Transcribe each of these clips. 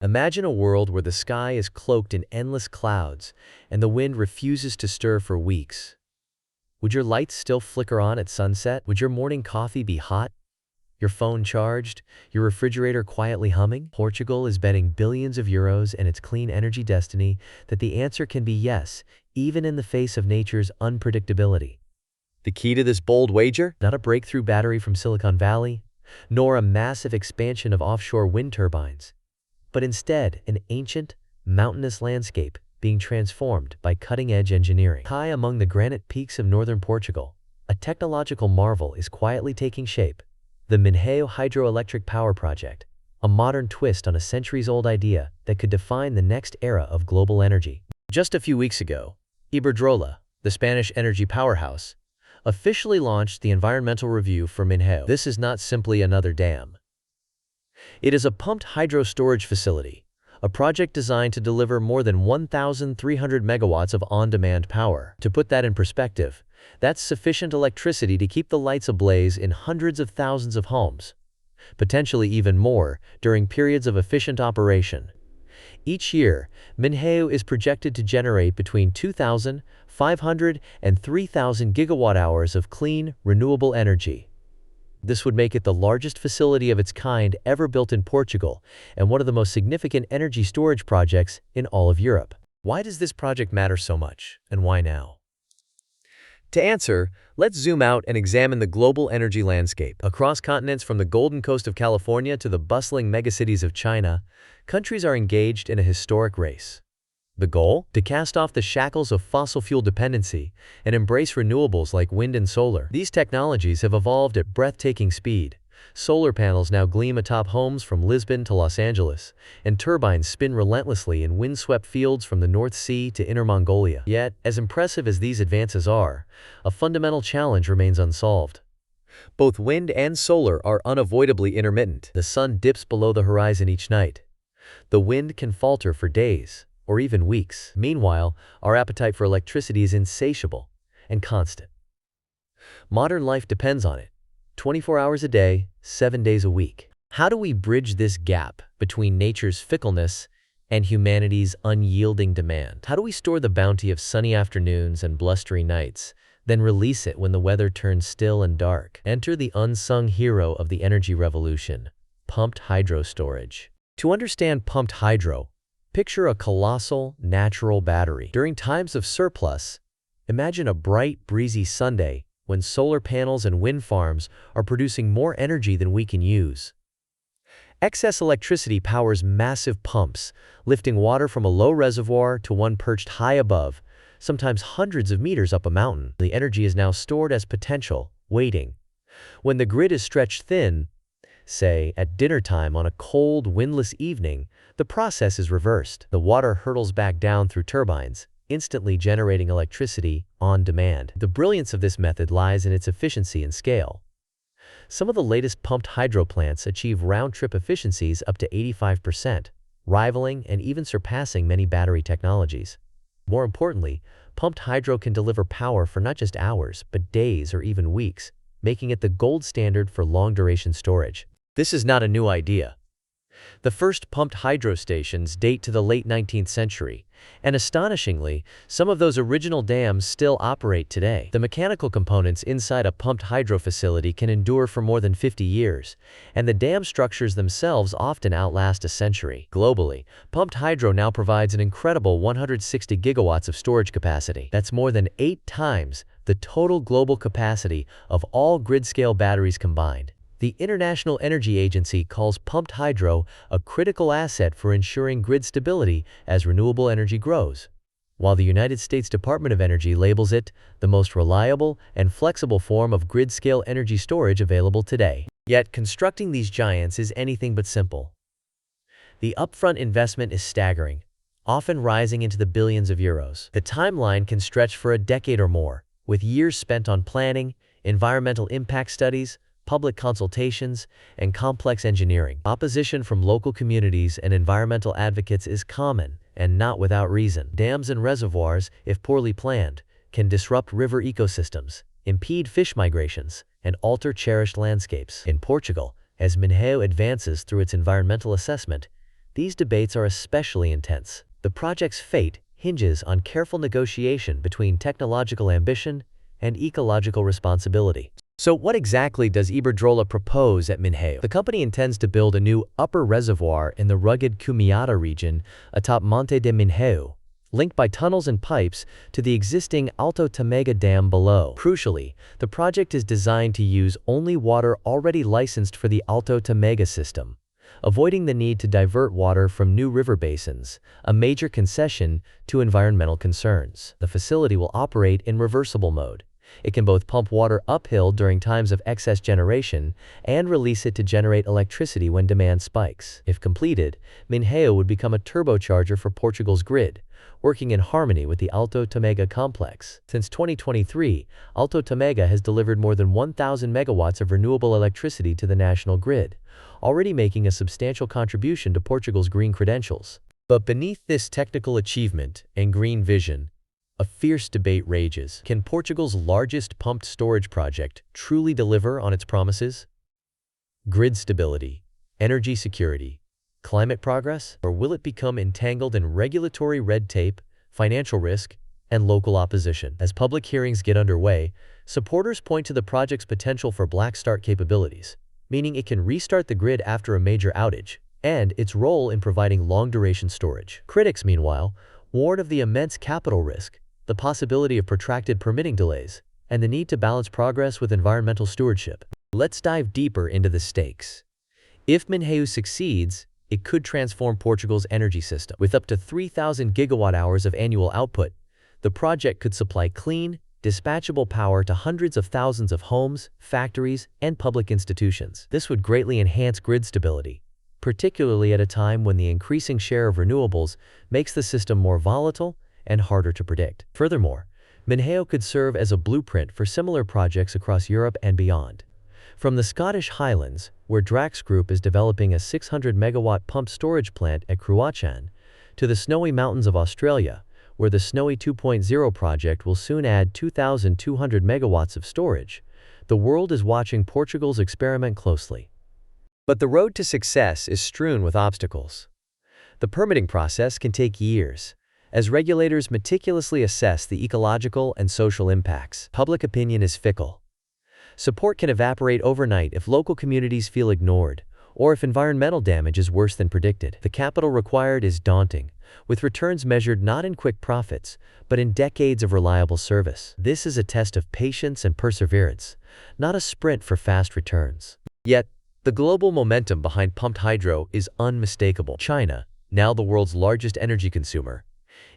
Imagine a world where the sky is cloaked in endless clouds and the wind refuses to stir for weeks. Would your lights still flicker on at sunset? Would your morning coffee be hot? Your phone charged? Your refrigerator quietly humming? Portugal is betting billions of euros in its clean energy destiny that the answer can be yes, even in the face of nature's unpredictability. The key to this bold wager? Not a breakthrough battery from Silicon Valley, nor a massive expansion of offshore wind turbines, but instead an ancient, mountainous landscape being transformed by cutting-edge engineering. High among the granite peaks of northern Portugal, a technological marvel is quietly taking shape: the Minhéu Hydroelectric Power Project, a modern twist on a centuries-old idea that could define the next era of global energy. Just a few weeks ago, Iberdrola, the Spanish energy powerhouse, officially launched the environmental review for Minhéu. This is not simply another dam. It is a pumped hydro storage facility, a project designed to deliver more than 1,300 megawatts of on-demand power. To put that in perspective, that's sufficient electricity to keep the lights ablaze in hundreds of thousands of homes, potentially even more during periods of efficient operation. Each year, Minhéu is projected to generate between 2,500 and 3,000 gigawatt-hours of clean, renewable energy. This would make it the largest facility of its kind ever built in Portugal and one of the most significant energy storage projects in all of Europe. Why does this project matter so much, and why now? To answer, let's zoom out and examine the global energy landscape. Across continents from the Golden Coast of California to the bustling megacities of China, countries are engaged in a historic race. The goal? To cast off the shackles of fossil fuel dependency and embrace renewables like wind and solar. These technologies have evolved at breathtaking speed. Solar panels now gleam atop homes from Lisbon to Los Angeles, and turbines spin relentlessly in windswept fields from the North Sea to Inner Mongolia. Yet, as impressive as these advances are, a fundamental challenge remains unsolved. Both wind and solar are unavoidably intermittent. The sun dips below the horizon each night. The wind can falter for days, or even weeks. Meanwhile, our appetite for electricity is insatiable and constant. Modern life depends on it, 24 hours a day, 7 days a week. How do we bridge this gap between nature's fickleness and humanity's unyielding demand? How do we store the bounty of sunny afternoons and blustery nights, then release it when the weather turns still and dark? Enter the unsung hero of the energy revolution: pumped hydro storage. To understand pumped hydro, picture a colossal, natural battery. During times of surplus, imagine a bright, breezy Sunday when solar panels and wind farms are producing more energy than we can use. Excess electricity powers massive pumps, lifting water from a low reservoir to one perched high above, sometimes hundreds of meters up a mountain. The energy is now stored as potential, waiting. When the grid is stretched thin, say at dinner time on a cold, windless evening, the process is reversed. The water hurtles back down through turbines, instantly generating electricity on demand. The brilliance of this method lies in its efficiency and scale. Some of the latest pumped hydro plants achieve round-trip efficiencies up to 85%, rivaling and even surpassing many battery technologies. More importantly, pumped hydro can deliver power for not just hours, but days or even weeks, making it the gold standard for long-duration storage. This is not a new idea. The first pumped hydro stations date to the late 19th century, and astonishingly, some of those original dams still operate today. The mechanical components inside a pumped hydro facility can endure for more than 50 years, and the dam structures themselves often outlast a century. Globally, pumped hydro now provides an incredible 160 gigawatts of storage capacity. That's more than 8 times the total global capacity of all grid-scale batteries combined. The International Energy Agency calls pumped hydro a critical asset for ensuring grid stability as renewable energy grows, while the United States Department of Energy labels it the most reliable and flexible form of grid-scale energy storage available today. Yet, constructing these giants is anything but simple. The upfront investment is staggering, often rising into the billions of euros. The timeline can stretch for a decade or more, with years spent on planning, environmental impact studies, public consultations, and complex engineering. Opposition from local communities and environmental advocates is common, and not without reason. Dams and reservoirs, if poorly planned, can disrupt river ecosystems, impede fish migrations, and alter cherished landscapes. In Portugal, as Minhéu advances through its environmental assessment, these debates are especially intense. The project's fate hinges on careful negotiation between technological ambition and ecological responsibility. So what exactly does Iberdrola propose at Minhéu? The company intends to build a new upper reservoir in the rugged Cumiata region atop Monte de Minhéu, linked by tunnels and pipes to the existing Alto Tâmega dam below. Crucially, the project is designed to use only water already licensed for the Alto Tâmega system, avoiding the need to divert water from new river basins, a major concession to environmental concerns. The facility will operate in reversible mode. It can both pump water uphill during times of excess generation and release it to generate electricity when demand spikes. If completed, Minhéu would become a turbocharger for Portugal's grid, working in harmony with the Alto Tâmega complex. Since 2023, Alto Tâmega has delivered more than 1,000 megawatts of renewable electricity to the national grid, already making a substantial contribution to Portugal's green credentials. But beneath this technical achievement and green vision, a fierce debate rages. Can Portugal's largest pumped storage project truly deliver on its promises? Grid stability, energy security, climate progress? Or will it become entangled in regulatory red tape, financial risk, and local opposition? As public hearings get underway, supporters point to the project's potential for black start capabilities, meaning it can restart the grid after a major outage, and its role in providing long-duration storage. Critics, meanwhile, warn of the immense capital risk, the possibility of protracted permitting delays, and the need to balance progress with environmental stewardship. Let's dive deeper into the stakes. If Minhéu succeeds, it could transform Portugal's energy system. With up to 3,000 gigawatt-hours of annual output, the project could supply clean, dispatchable power to hundreds of thousands of homes, factories, and public institutions. This would greatly enhance grid stability, particularly at a time when the increasing share of renewables makes the system more volatile and harder to predict. Furthermore, Minhéu could serve as a blueprint for similar projects across Europe and beyond. From the Scottish Highlands, where Drax Group is developing a 600-megawatt pumped storage plant at Cruachan, to the snowy mountains of Australia, where the Snowy 2.0 project will soon add 2,200 megawatts of storage, the world is watching Portugal's experiment closely. But the road to success is strewn with obstacles. The permitting process can take years, as regulators meticulously assess the ecological and social impacts. Public opinion is fickle. Support can evaporate overnight if local communities feel ignored, or if environmental damage is worse than predicted. The capital required is daunting, with returns measured not in quick profits, but in decades of reliable service. This is a test of patience and perseverance, not a sprint for fast returns. Yet, the global momentum behind pumped hydro is unmistakable. China, now the world's largest energy consumer,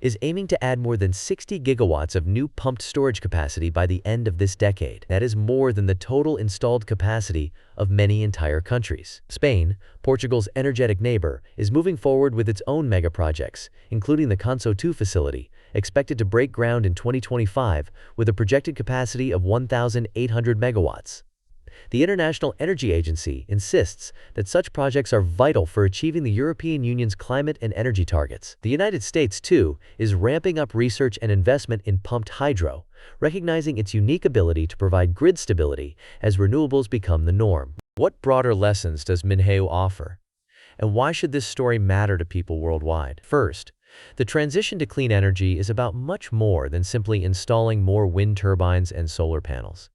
is aiming to add more than 60 gigawatts of new pumped storage capacity by the end of this decade. That is more than the total installed capacity of many entire countries. Spain, Portugal's energetic neighbor, is moving forward with its own mega projects, including the Conso 2 facility, expected to break ground in 2025 with a projected capacity of 1,800 megawatts. The International Energy Agency insists that such projects are vital for achieving the European Union's climate and energy targets. The United States, too, is ramping up research and investment in pumped hydro, recognizing its unique ability to provide grid stability as renewables become the norm. What broader lessons does Minhéu offer? And why should this story matter to people worldwide? First, the transition to clean energy is about much more than simply installing more wind turbines and solar panels.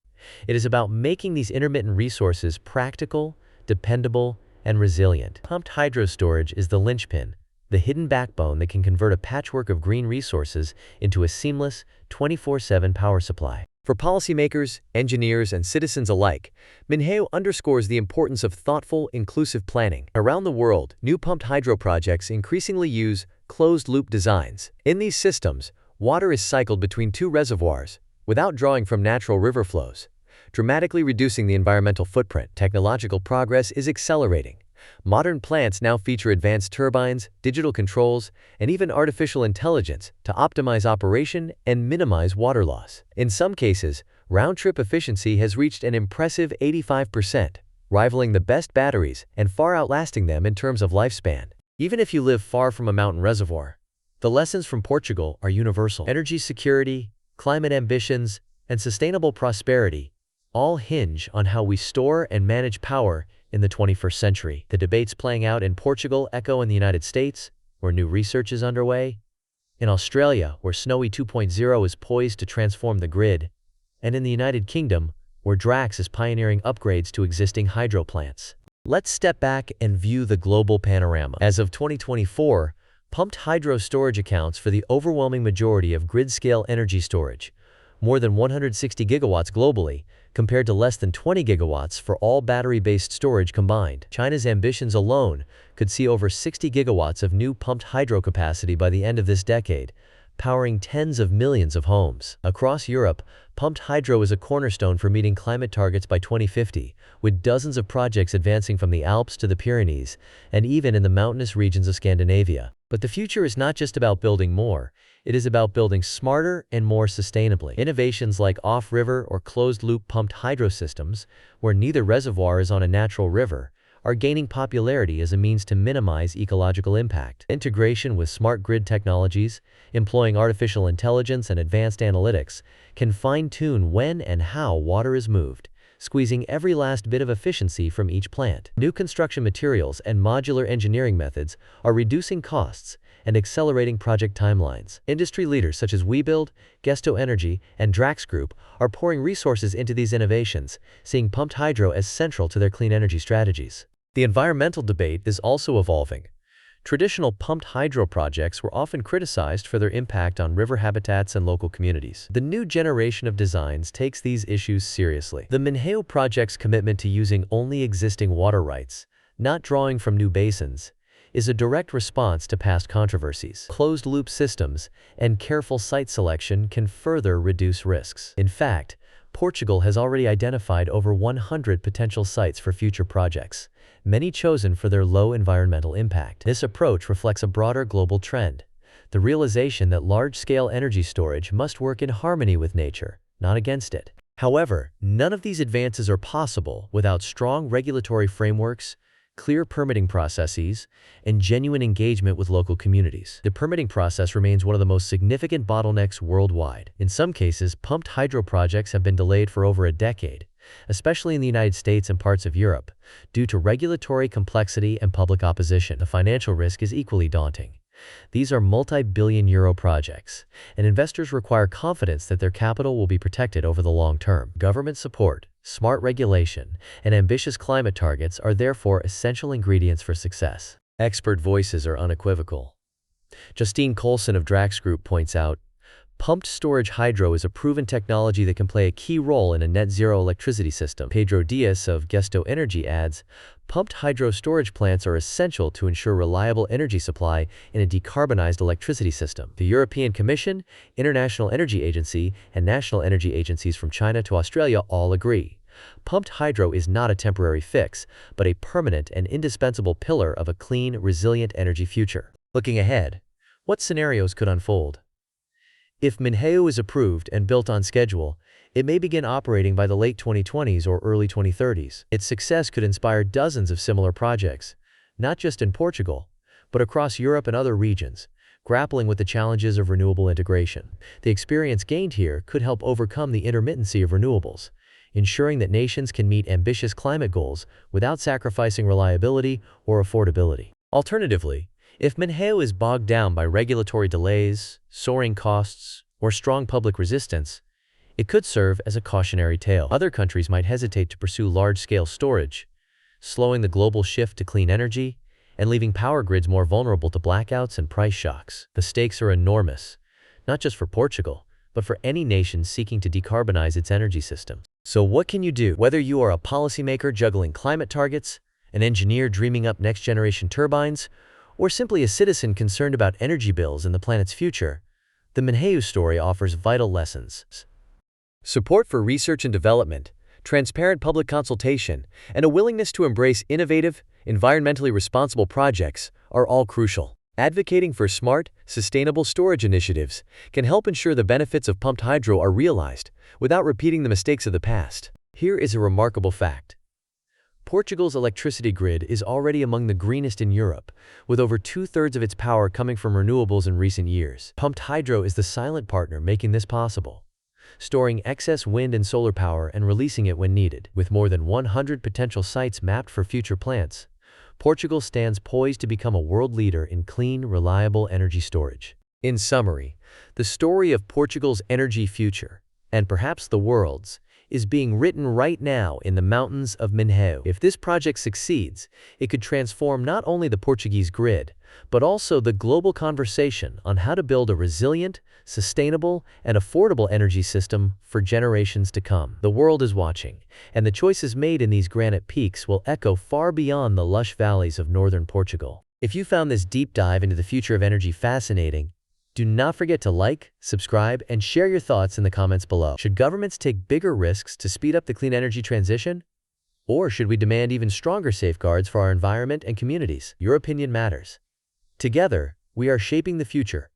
It is about making these intermittent resources practical, dependable, and resilient. Pumped hydro storage is the linchpin, the hidden backbone that can convert a patchwork of green resources into a seamless, 24/7 power supply. For policymakers, engineers, and citizens alike, Minhéu underscores the importance of thoughtful, inclusive planning. Around the world, new pumped hydro projects increasingly use closed-loop designs. In these systems, water is cycled between two reservoirs, without drawing from natural river flows, dramatically reducing the environmental footprint. Technological progress is accelerating. Modern plants now feature advanced turbines, digital controls, and even artificial intelligence to optimize operation and minimize water loss. In some cases, round-trip efficiency has reached an impressive 85%, rivaling the best batteries and far outlasting them in terms of lifespan. Even if you live far from a mountain reservoir, the lessons from Portugal are universal. Energy security, climate ambitions, and sustainable prosperity all hinge on how we store and manage power in the 21st century. The debates playing out in Portugal echo in the United States, where new research is underway, in Australia, where Snowy 2.0 is poised to transform the grid, and in the United Kingdom, where Drax is pioneering upgrades to existing hydro plants. Let's step back and view the global panorama. As of 2024, pumped hydro storage accounts for the overwhelming majority of grid-scale energy storage, more than 160 gigawatts globally, compared to less than 20 gigawatts for all battery-based storage combined. China's ambitions alone could see over 60 gigawatts of new pumped hydro capacity by the end of this decade, powering tens of millions of homes. Across Europe, pumped hydro is a cornerstone for meeting climate targets by 2050, with dozens of projects advancing from the Alps to the Pyrenees, and even in the mountainous regions of Scandinavia. But the future is not just about building more, it is about building smarter and more sustainably. Innovations like off-river or closed-loop pumped hydro systems, where neither reservoir is on a natural river, are gaining popularity as a means to minimize ecological impact. Integration with smart grid technologies, employing artificial intelligence and advanced analytics, can fine-tune when and how water is moved, squeezing every last bit of efficiency from each plant. New construction materials and modular engineering methods are reducing costs and accelerating project timelines. Industry leaders such as WeBuild, Gesto Energy, and Drax Group are pouring resources into these innovations, seeing pumped hydro as central to their clean energy strategies. The environmental debate is also evolving. Traditional pumped hydro projects were often criticized for their impact on river habitats and local communities. The new generation of designs takes these issues seriously. The Minhéu project's commitment to using only existing water rights, not drawing from new basins, is a direct response to past controversies. Closed-loop systems and careful site selection can further reduce risks. In fact, Portugal has already identified over 100 potential sites for future projects, many chosen for their low environmental impact. This approach reflects a broader global trend, the realization that large-scale energy storage must work in harmony with nature, not against it. However, none of these advances are possible without strong regulatory frameworks, clear permitting processes, and genuine engagement with local communities. The permitting process remains one of the most significant bottlenecks worldwide. In some cases, pumped hydro projects have been delayed for over a decade, especially in the United States and parts of Europe, due to regulatory complexity and public opposition. The financial risk is equally daunting. These are multi-billion-euro projects, and investors require confidence that their capital will be protected over the long term. Government support, smart regulation, and ambitious climate targets are therefore essential ingredients for success. Expert voices are unequivocal. Justine Colson of Drax Group points out, pumped storage hydro is a proven technology that can play a key role in a net-zero electricity system. Pedro Diaz of Gesto Energy adds, pumped hydro storage plants are essential to ensure reliable energy supply in a decarbonized electricity system. The European Commission, International Energy Agency, and national energy agencies from China to Australia all agree. Pumped hydro is not a temporary fix, but a permanent and indispensable pillar of a clean, resilient energy future. Looking ahead, what scenarios could unfold? If Minhéu is approved and built on schedule, it may begin operating by the late 2020s or early 2030s. Its success could inspire dozens of similar projects, not just in Portugal, but across Europe and other regions, grappling with the challenges of renewable integration. The experience gained here could help overcome the intermittency of renewables, ensuring that nations can meet ambitious climate goals without sacrificing reliability or affordability. Alternatively, if Minhéu is bogged down by regulatory delays, soaring costs, or strong public resistance, it could serve as a cautionary tale. Other countries might hesitate to pursue large-scale storage, slowing the global shift to clean energy and leaving power grids more vulnerable to blackouts and price shocks. The stakes are enormous, not just for Portugal, but for any nation seeking to decarbonize its energy system. So what can you do? Whether you are a policymaker juggling climate targets, an engineer dreaming up next-generation turbines, or simply a citizen concerned about energy bills and the planet's future, the Minhéu story offers vital lessons. Support for research and development, transparent public consultation, and a willingness to embrace innovative, environmentally responsible projects are all crucial. Advocating for smart, sustainable storage initiatives can help ensure the benefits of pumped hydro are realized without repeating the mistakes of the past. Here is a remarkable fact. Portugal's electricity grid is already among the greenest in Europe, with over two-thirds of its power coming from renewables in recent years. Pumped hydro is the silent partner making this possible. storing excess wind and solar power and releasing it when needed. With more than 100 potential sites mapped for future plants, Portugal stands poised to become a world leader in clean, reliable energy storage. In summary, the story of Portugal's energy future, and perhaps the world's, is being written right now in the mountains of Minhéu. If this project succeeds, it could transform not only the Portuguese grid, but also the global conversation on how to build a resilient, sustainable, and affordable energy system for generations to come. The world is watching, and the choices made in these granite peaks will echo far beyond the lush valleys of northern Portugal. If you found this deep dive into the future of energy fascinating, do not forget to like, subscribe, and share your thoughts in the comments below. Should governments take bigger risks to speed up the clean energy transition? Or should we demand even stronger safeguards for our environment and communities? Your opinion matters. Together, we are shaping the future,